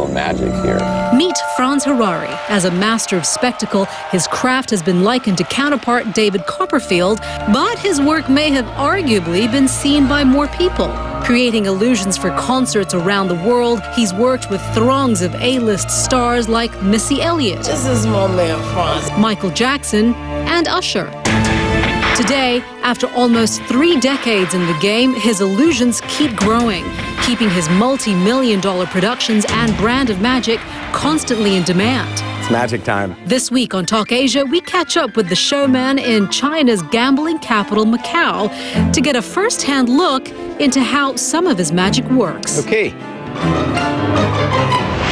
real magic here. Meet Franz Harary. As a master of spectacle, his craft has been likened to counterpart David Copperfield, but his work may have arguably been seen by more people. Creating illusions for concerts around the world, he's worked with throngs of A-list stars like Missy Elliott, This is my man, Franz, Michael Jackson, and Usher. Today, after almost 3 decades in the game, his illusions keep growing, keeping his multi-million-dollar productions and brand of magic constantly in demand. It's magic time. This week on Talk Asia, we catch up with the showman in China's gambling capital, Macau, to get a first-hand look into how some of his magic works. Okay.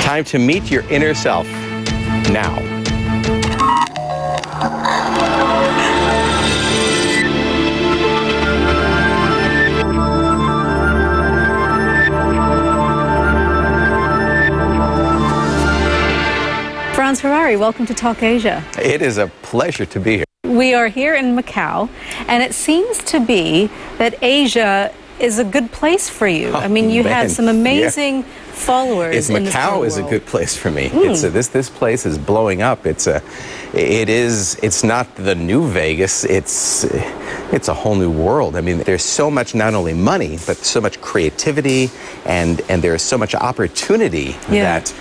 Time to meet your inner self. Now. Franz Harary, welcome to Talk Asia. It is a pleasure to be here. We are here in Macau, and it seems to be that Asia is a good place for you. I mean, you have some amazing followers in this Macau whole is a world. good place for me. This place is blowing up. It's not the new Vegas. It's a whole new world. I mean, there's so much, not only money, but so much creativity, and there's so much opportunity that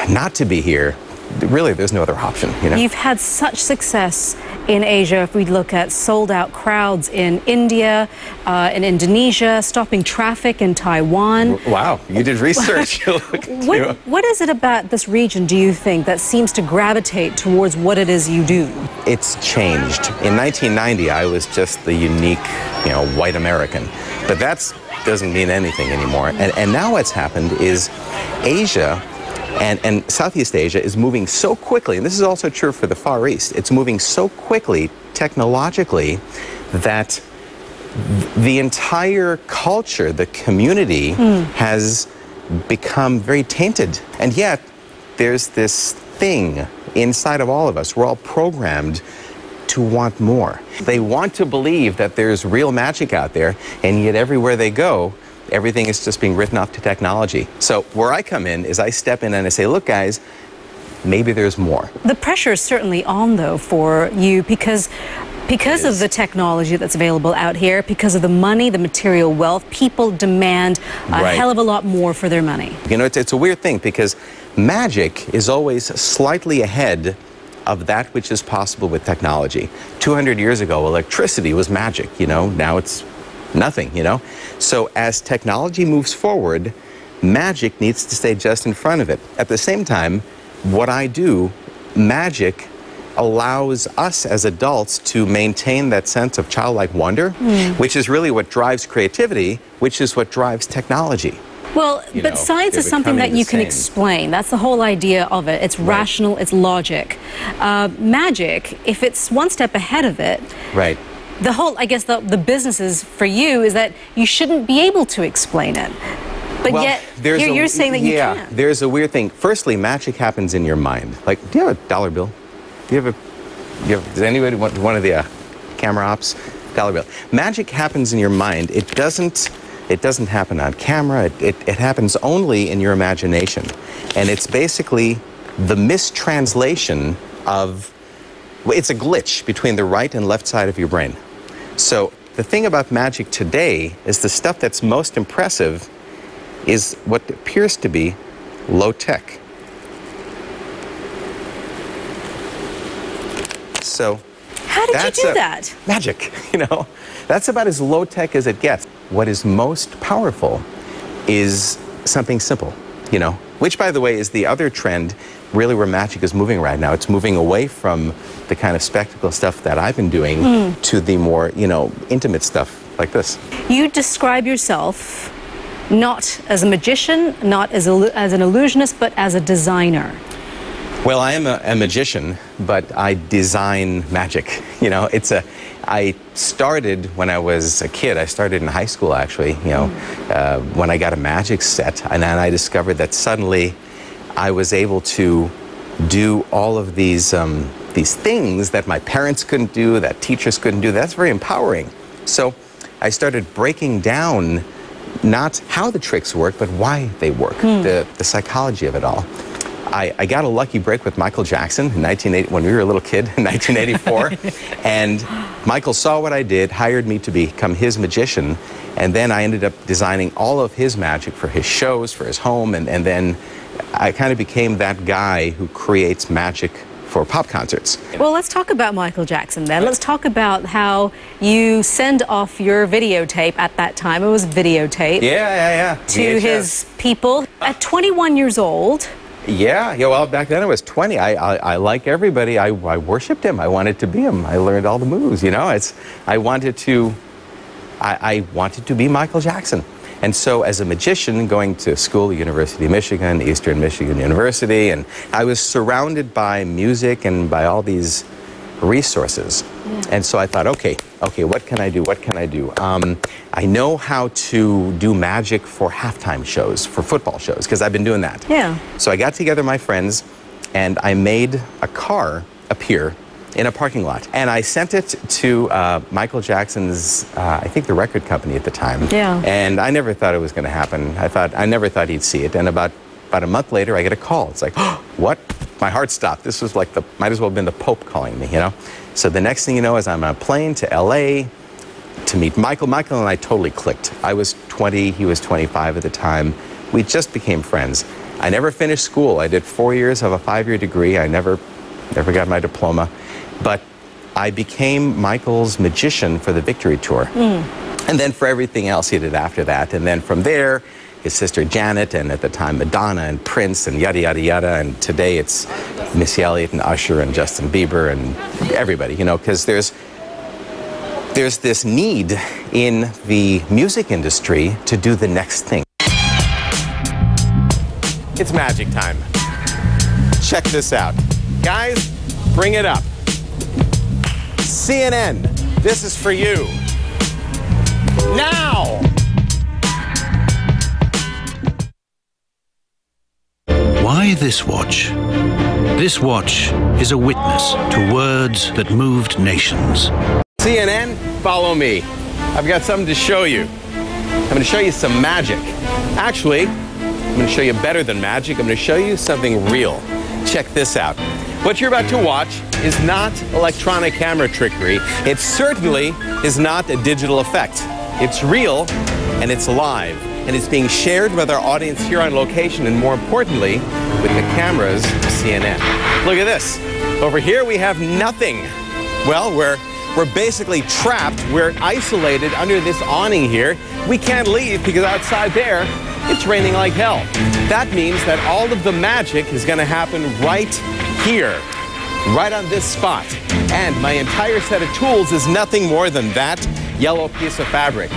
not to be here, really, there's no other option, you know? You've had such success in Asia. If we look at sold-out crowds in India, in Indonesia, stopping traffic in Taiwan. Wow, you did research. What is it about this region, do you think, that seems to gravitate towards what it is you do? It's changed. In 1990, I was just the unique, white American. But that doesn't mean anything anymore. And now what's happened is Asia and Southeast Asia is moving so quickly, and this is also true for the Far East, it's moving so quickly technologically that the entire culture, the community, has become very tainted. And yet, there's this thing inside of all of us. We're all programmed to want more. They want to believe that there's real magic out there, and yet everywhere they go, everything is just being written off to technology. So where I come in is I step in and I say, look, guys, maybe there's more. The pressure is certainly on, though, for you because of the technology that's available out here, because of the money, the material wealth, people demand a hell of a lot more for their money. It's a weird thing because magic is always slightly ahead of that which is possible with technology. 200 years ago, electricity was magic, now it's nothing, So as technology moves forward, magic needs to stay just in front of it. At the same time, what I do, magic allows us as adults to maintain that sense of childlike wonder, which is really what drives creativity, which is what drives technology. Well, but science is something that you can explain. That's the whole idea of it. It's rational, it's logic. Magic, if it's one step ahead of it, the whole, I guess, the business is for you is that you shouldn't be able to explain it. But yet, you're saying that you can. Yeah, there's a weird thing. Firstly, magic happens in your mind. Like, do you have a dollar bill? Does anybody want one of the camera ops? Dollar bill. Magic happens in your mind. It doesn't happen on camera. It happens only in your imagination. And it's basically the mistranslation of, it's a glitch between the right and left side of your brain. So the thing about magic today is the stuff that's most impressive is what appears to be low tech. So how did you do that? Magic, That's about as low tech as it gets. What is most powerful is something simple, which, by the way, is the other trend really where magic is moving right now. It's moving away from the kind of spectacle stuff that I've been doing to the more, intimate stuff like this. You describe yourself not as a magician, not as an illusionist, but as a designer. Well, I am a magician, but I design magic. I started when I was a kid. I started in high school, actually, when I got a magic set. And then I discovered that suddenly I was able to do all of these things that my parents couldn't do, that teachers couldn't do. That's very empowering. So I started breaking down not how the tricks work, but why they work, the psychology of it all. I got a lucky break with Michael Jackson in 1980, when we were a little kid in 1984. And Michael saw what I did, hired me to become his magician, and then I ended up designing all of his magic for his shows, for his home, and then I kind of became that guy who creates magic for pop concerts. Well, let's talk about Michael Jackson then. Let's talk about how you send off your videotape at that time. It was videotape. Yeah. To VHS. his people. At 21 years old. Yeah, well, back then I was 20. I like everybody, I worshipped him. I wanted to be him. I learned all the moves, you know. I wanted to be Michael Jackson. And so as a magician, going to school at University of Michigan, Eastern Michigan University, and I was surrounded by music and by all these resources. Yeah. And so I thought, okay, what can I do? What can I do? I know how to do magic for halftime shows, for football shows, because I've been doing that. Yeah. So I got together my friends, and I made a car appear in a parking lot. And I sent it to Michael Jackson's, I think the record company at the time. Yeah. And I never thought it was going to happen. I never thought he'd see it. And about a month later, I get a call. It's like, oh, what? My heart stopped. This was like might as well have been the Pope calling me, you know? So the next thing you know is I'm on a plane to LA to meet Michael. Michael and I totally clicked. I was 20, he was 25 at the time. We just became friends. I never finished school. I did 4 years of a 5-year degree. I never got my diploma. But I became Michael's magician for the Victory Tour. And then for everything else he did after that. And then from there, his sister Janet, and at the time Madonna and Prince and yada, yada, yada. And today it's Missy Elliott and Usher and Justin Bieber and everybody, you know, because there's this need in the music industry to do the next thing. It's magic time. Check this out. Guys, bring it up. CNN, this is for you. Now! Why this watch? This watch is a witness to words that moved nations. CNN, follow me. I've got something to show you. I'm going to show you some magic. Actually, I'm going to show you better than magic. I'm going to show you something real. Check this out. What you're about to watch is not electronic camera trickery. It certainly is not a digital effect. It's real and it's live. And it's being shared with our audience here on location, and more importantly, with the cameras of CNN. Look at this. Over here we have nothing. Well, we're basically trapped. We're isolated under this awning here. We can't leave because outside there, it's raining like hell. That means that all of the magic is going to happen right here, right on this spot. And my entire set of tools is nothing more than that yellow piece of fabric.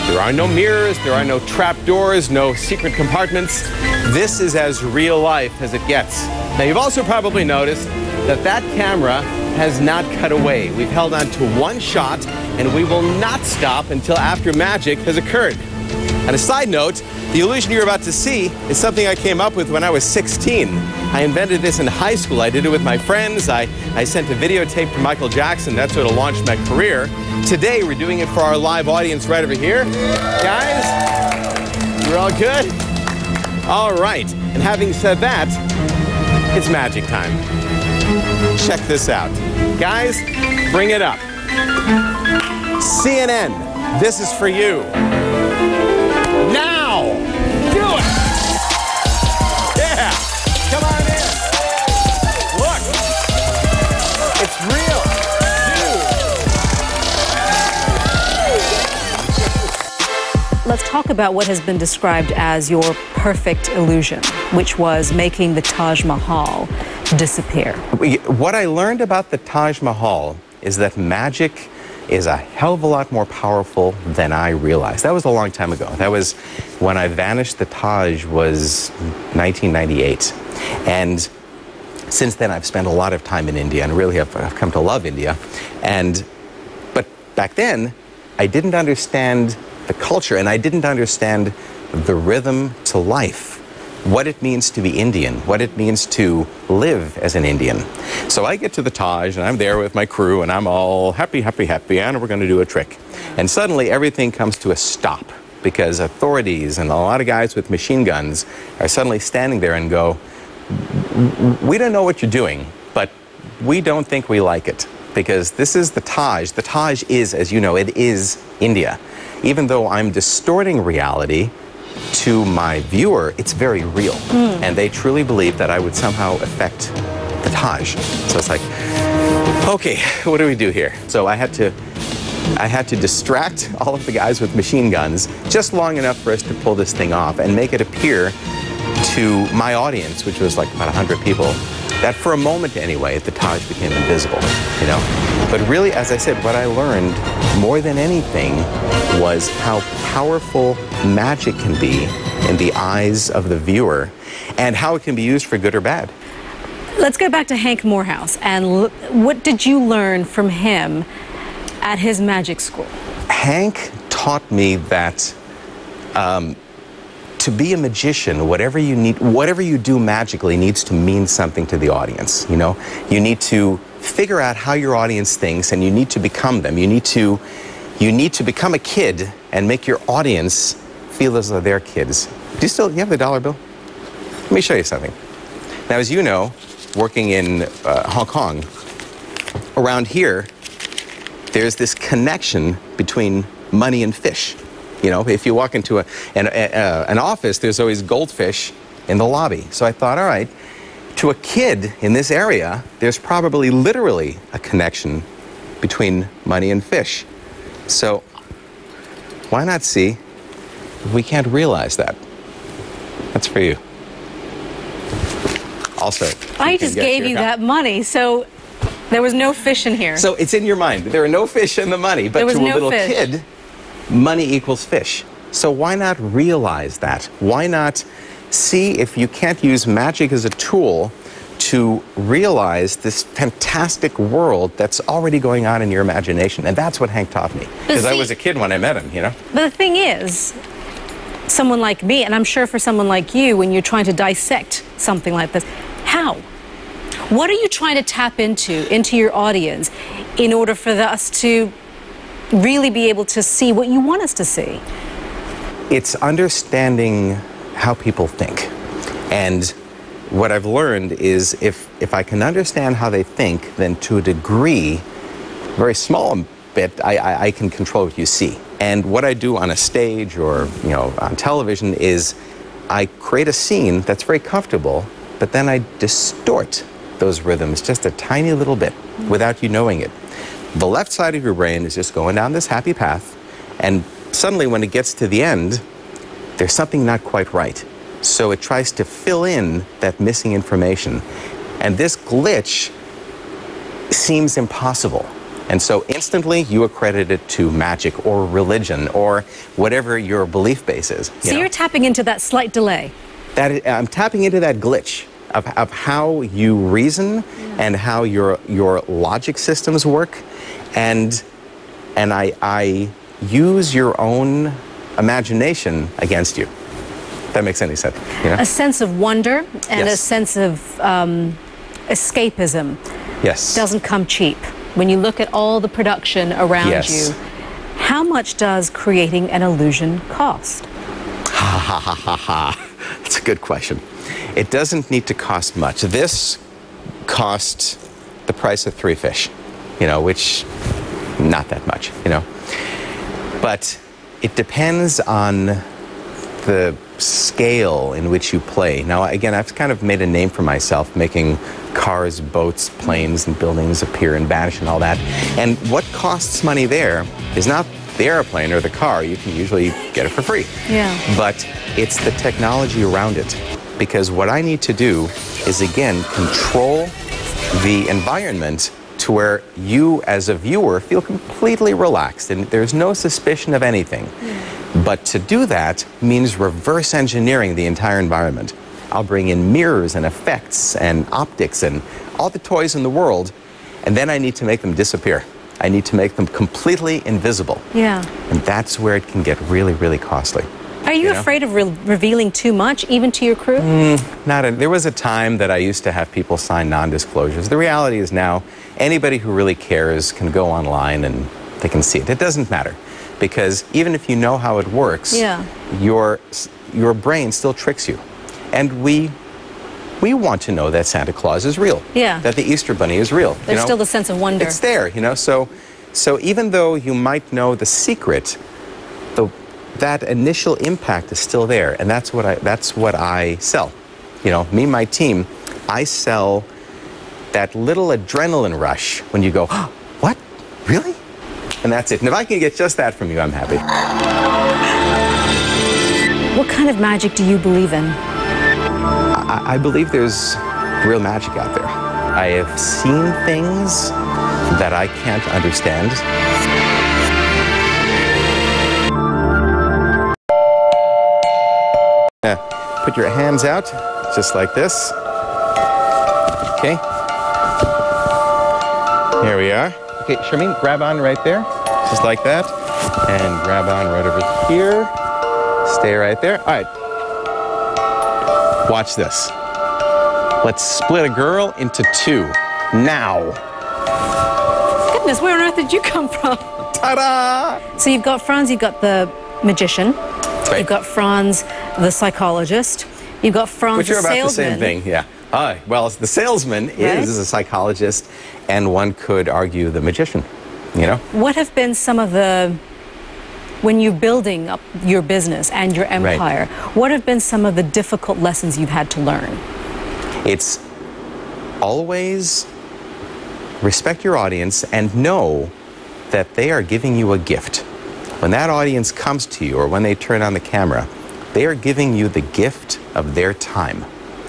There are no mirrors, there are no trap doors, no secret compartments. This is as real life as it gets. Now, you've also probably noticed that that camera has not cut away. We've held on to one shot, and we will not stop until after magic has occurred. And a side note, the illusion you're about to see is something I came up with when I was 16. I invented this in high school. I did it with my friends. I sent a videotape to Michael Jackson. That's what launched my career. Today, we're doing it for our live audience right over here. Guys, you're all good? All right. And having said that, it's magic time. Check this out. Guys, bring it up. CNN, this is for you. Now! Do it! Yeah! Come on in! Look! It's real! Dude! Let's talk about what has been described as your perfect illusion, which was making the Taj Mahal disappear. What I learned about the Taj Mahal is that magic is a hell of a lot more powerful than I realized. That was a long time ago. That was when I vanished. The Taj was 1998. And since then, I've spent a lot of time in India and really have come to love India. But back then, I didn't understand the culture, and I didn't understand the rhythm to life. What it means to be Indian, what it means to live as an Indian. So I get to the Taj, and I'm there with my crew, and I'm all happy, happy, happy, and we're going to do a trick. And suddenly, everything comes to a stop. because authorities and a lot of guys with machine guns are suddenly standing there and go, we don't know what you're doing, but we don't think we like it, because this is the Taj. The Taj is, as you know, it is India. Even though I'm distorting reality to my viewer, it's very real. And they truly believe that I would somehow affect the Taj. So it's like, okay, what do we do here? So I had to distract all of the guys with machine guns just long enough for us to pull this thing off and make it appear to my audience, which was like about 100 people, that for a moment anyway, the Taj became invisible, you know? But really, as I said, what I learned more than anything was how powerful magic can be in the eyes of the viewer and how it can be used for good or bad. Let's go back to Hank Morehouse. And what did you learn from him at his magic school? Hank taught me that to be a magician, whatever you do magically needs to mean something to the audience, you know? You need to figure out how your audience thinks, and you need to become them. You need to become a kid and make your audience feel as though they're kids. You have the dollar bill? Let me show you something. Now, as you know, working in Hong Kong, around here, there's this connection between money and fish. You know, if you walk into an office, there's always goldfish in the lobby. So I thought, all right, to a kid in this area, there's probably literally a connection between money and fish. So why not see if we can't realize that? That's for you. Also, I just gave you that money, so there was no fish in here. So it's in your mind. There are no fish in the money, but to a little kid, money equals fish. So why not realize that? Why not see if you can't use magic as a tool to realize this fantastic world that's already going on in your imagination? And that's what Hank taught me. Because I was a kid when I met him, you know? But the thing is, someone like me, and I'm sure for someone like you, when you're trying to dissect something like this, how? What are you trying to tap into your audience, in order for us to really be able to see what you want us to see? It's understanding how people think. And what I've learned is if I can understand how they think, then to a degree, very small bit, I can control what you see. And what I do on a stage or, you know, on television is I create a scene that's very comfortable, but then I distort those rhythms just a tiny little bit without you knowing it. The left side of your brain is just going down this happy path, and suddenly when it gets to the end, there's something not quite right. So it tries to fill in that missing information. And this glitch seems impossible. And so instantly you accredit it to magic or religion or whatever your belief base is. So you're tapping into that slight delay. I'm tapping into that glitch of how you reason and how your logic systems work. And I use your own imagination against you. If that makes any sense. You know? A sense of wonder and a sense of escapism doesn't come cheap. When you look at all the production around you, how much does creating an illusion cost? Ha ha ha ha ha. That's a good question. It doesn't need to cost much. This cost the price of 3 fish, you know, which not that much, you know. But it depends on the scale in which you play. Now, again, I've kind of made a name for myself making cars, boats, planes, and buildings appear and vanish and all that. And what costs money there is not the airplane or the car. You can usually get it for free. Yeah. But it's the technology around it. Because what I need to do is, again, control the environment to where you, as a viewer, feel completely relaxed and there's no suspicion of anything. But to do that means reverse engineering the entire environment. I'll bring in mirrors and effects and optics and all the toys in the world, and then I need to make them disappear. I need to make them completely invisible. Yeah. And that's where it can get really, really costly. Are you afraid of revealing too much, even to your crew? There was a time that I used to have people sign non-disclosures. The reality is now, anybody who really cares can go online and they can see it. It doesn't matter. because even if you know how it works, your brain still tricks you. And we want to know that Santa Claus is real, that the Easter Bunny is real. There's still the sense of wonder. It's there, you know. So even though you might know the secret, that initial impact is still there, and that's what I sell. You know, me and my team, I sell that little adrenaline rush when you go, oh, what? Really? And that's it. And if I can get just that from you, I'm happy. What kind of magic do you believe in? I believe there's real magic out there. I have seen things that I can't understand. Put your hands out, just like this. Okay. Here we are. Okay, Charmaine, grab on right there, just like that. And grab on right over here. Stay right there. All right. Watch this. Let's split a girl into two. Now. Goodness, where on earth did you come from? Ta-da! So you've got Franz, you've got the magician. Right. You've got Franz, the psychologist. You've got Franz, the salesman. Which are about the same thing, yeah. Well, the salesman is a psychologist, and one could argue the magician, you know? What have been some of the, when you're building up your business and your empire, what have been some of the difficult lessons you've had to learn? It's always respect your audience and know that they are giving you a gift. When that audience comes to you or when they turn on the camera, they are giving you the gift of their time,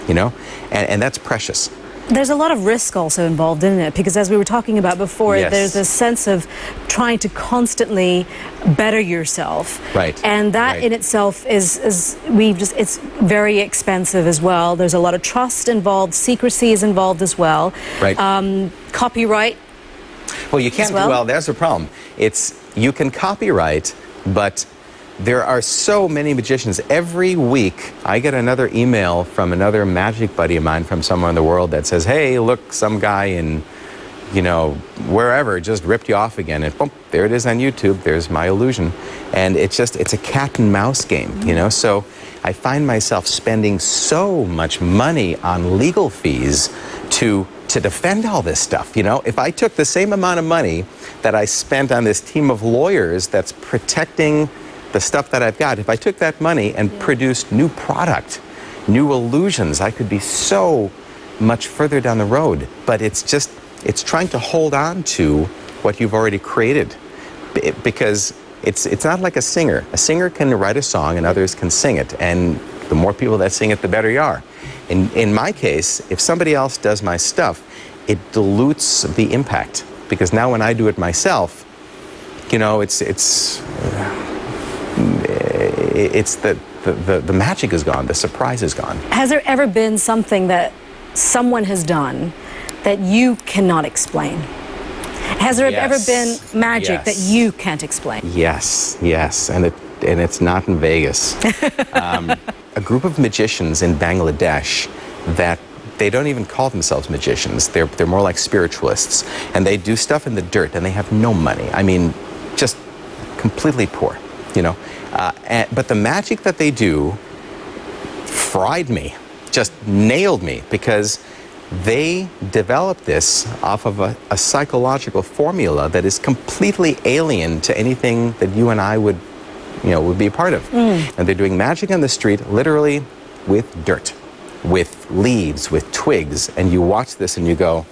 you know? And that's precious. There's a lot of risk also involved in it, because as we were talking about before, there's a sense of trying to constantly better yourself. Right. And that in itself it's very expensive as well. There's a lot of trust involved, secrecy is involved as well. Right. Copyright. Well, you can't, well, there's the problem. You can copyright, but there are so many magicians. Every week, I get another email from another magic buddy of mine from somewhere in the world that says, hey, look, some guy in, you know, wherever just ripped you off again. And boom, there it is on YouTube. There's my illusion. And it's a cat and mouse game, you know? So I find myself spending so much money on legal fees to defend all this stuff, you know? If I took the same amount of money that I spent on this team of lawyers that's protecting the stuff that I've got, if I took that money and produced new product, new illusions, I could be so much further down the road. But it's trying to hold on to what you've already created, because it's not like a singer. A singer can write a song and others can sing it, and the more people that sing it, the better you are. In my case, if somebody else does my stuff, it dilutes the impact, because now when I do it myself, you know, the magic is gone, the surprise is gone. Has there ever been something that someone has done that you cannot explain? Has there ever been magic that you can't explain? Yes, and it's not in Vegas. A group of magicians in Bangladesh that they don't even call themselves magicians. They're more like spiritualists, and they do stuff in the dirt, and they have no money. I mean, just completely poor, you know. But the magic that they do fried me, just nailed me, because they developed this off of a psychological formula that is completely alien to anything that you and I would be a part of. And they're doing magic on the street, literally with dirt, with leaves, with twigs, and you watch this and you go,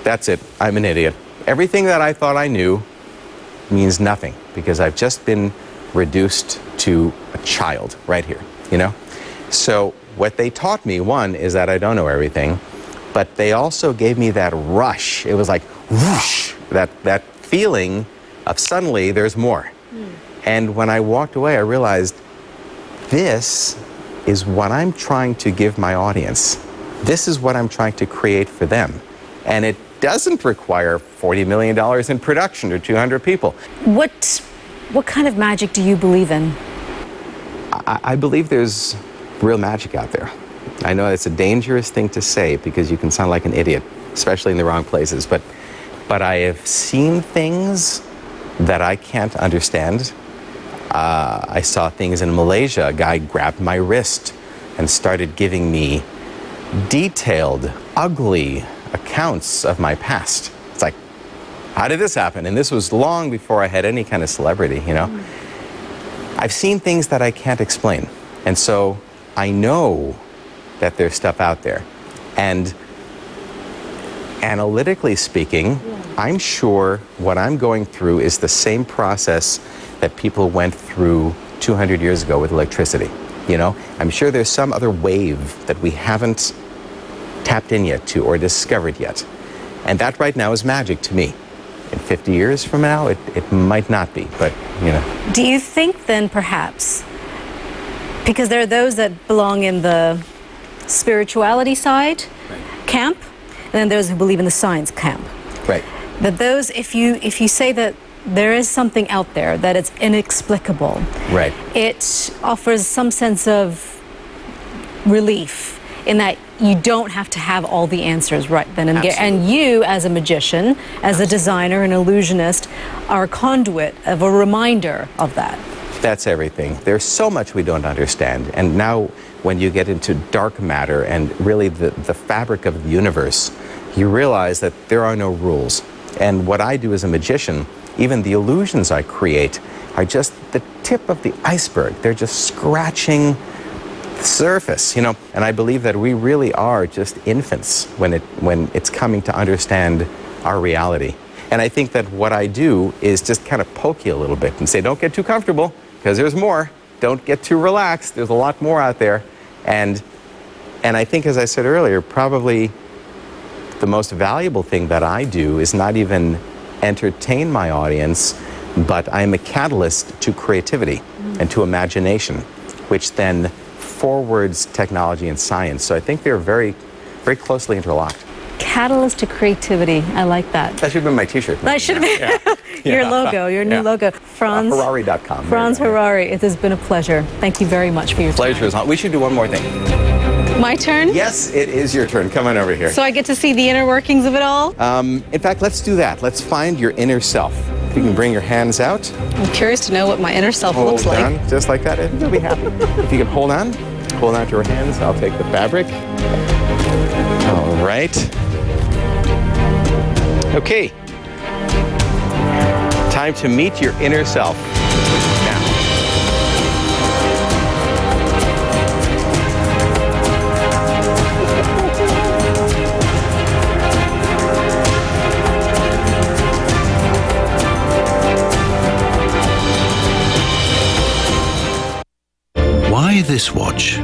that's it, I'm an idiot. Everything that I thought I knew means nothing, because I've just been reduced to a child right here, you know? So what they taught me, one, is that I don't know everything, but they also gave me that rush. It was like whoosh, that feeling of suddenly there's more. And when I walked away, I realized this is what I'm trying to give my audience. This is what I'm trying to create for them. And it doesn't require $40 million in production or 200 people. What kind of magic do you believe in? I believe there's real magic out there. I know it's a dangerous thing to say because you can sound like an idiot, especially in the wrong places, but I have seen things that I can't understand. I saw things in Malaysia. A guy grabbed my wrist and started giving me detailed, ugly accounts of my past. It's like, how did this happen? And this was long before I had any kind of celebrity, you know? I've seen things that I can't explain. And so I know that there's stuff out there. And analytically speaking, I'm sure what I'm going through is the same process that people went through 200 years ago with electricity. You know, I'm sure there's some other wave that we haven't tapped in yet to or discovered yet. And that right now is magic to me. In 50 years from now, it might not be, but, you know. Do you think then perhaps, because there are those that belong in the spirituality side camp, and then those who believe in the science camp. Right. That those, if you say that there is something out there, that it's inexplicable. Right. It offers some sense of relief in that you don't have to have all the answers right then and there. And you, as a magician, as a designer, an illusionist, are a conduit of a reminder of that. That's everything. There's so much we don't understand. And now when you get into dark matter and really the fabric of the universe, you realize that there are no rules. And what I do as a magician, even the illusions I create, are just the tip of the iceberg. They're just scratching the surface, you know. And I believe that we really are just infants when it's coming to understand our reality. And I think that what I do is just kind of poke you a little bit and say, don't get too comfortable, because there's more. Don't get too relaxed. There's a lot more out there. And I think, as I said earlier, probably the most valuable thing that I do is not even entertain my audience, but I'm a catalyst to creativity and to imagination, which then forwards technology and science. So I think they're very, very closely interlocked. Catalyst to creativity. I like that. That should have been my t-shirt. That should have been your logo, your new logo. Franz Harary.com. Franz Harary, it has been a pleasure. Thank you very much for your time. Pleasure is on. We should do one more thing. My turn? Yes, it is your turn. Come on over here. So I get to see the inner workings of it all? In fact, let's do that. Let's find your inner self. If you can bring your hands out. I'm curious to know what my inner self looks like. Hold on, just like that. You'll be happy. If you can hold on to your hands, I'll take the fabric. All right. Okay. Time to meet your inner self. Now. Why this watch?